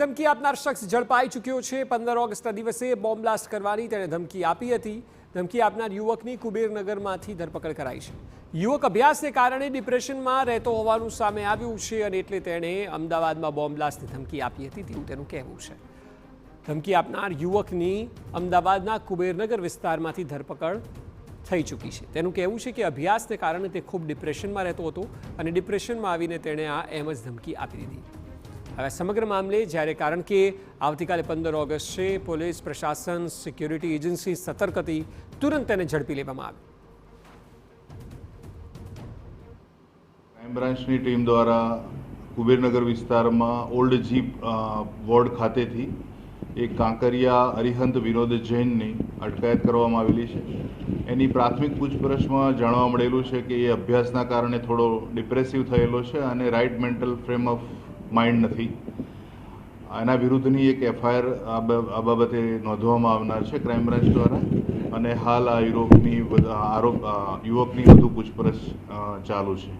ધમકી આપનાર શખ્સ ઝડપાઈ ચૂક્યો છે। 15 ઓગસ્ટના દિવસે બોમ્બ બ્લાસ્ટ કરવાની તેણે ધમકી આપી હતી। ધમકી આપનાર યુવકની કુબેરનગરમાંથી ધરપકડ કરાઈ છે। યુવક અભ્યાસને કારણે ડિપ્રેશનમાં રહેતો હોવાનું સામે આવ્યું છે અને એટલે તેણે અમદાવાદમાં બોમ્બ બ્લાસ્ટની ધમકી આપી હતી તેવું તેનું કહેવું છે। ધમકી આપનાર યુવકની અમદાવાદના કુબેરનગર વિસ્તારમાંથી ધરપકડ થઈ ચૂકી છે। તેનું કહેવું છે કે અભ્યાસને કારણે તે ખૂબ ડિપ્રેશનમાં રહેતો હતો અને ડિપ્રેશનમાં આવીને તેણે આ એમ જ ધમકી આપી દીધી। હવે સમગ્ર મામલે જ્યારે કારણ કે આવતીકાલે 15 ઓગસ્ટ છે, પોલીસ પ્રશાસન સિક્યુરિટી એજન્સી સતર્ક હતી, તુરંત તેને ઝડપી લેવામાં આવી। ક્રાઇમ બ્રાન્ચની ટીમ દ્વારા કુબેરનગર વિસ્તારમાં ઓલ્ડ જીપ વોર્ડ ખાતેથી એક કાંકરિયા અરિહંત વિનોદ જૈનની અટકાયત કરવામાં આવેલી છે। એની પ્રાથમિક પૂછપરછમાં જાણવા મળેલું છે કે એ અભ્યાસના કારણે થોડો ડિપ્રેસિવ થયેલો છે અને right mental frame of mind નથી। એના વિરુદ્ધની એક એફઆઈઆર આ બાબતે નોંધવામાં આવનાર છે ક્રાઇમ બ્રાન્ચ દ્વારા અને હાલ આ યુવકની વધુ પૂછપરછ ચાલુ છે।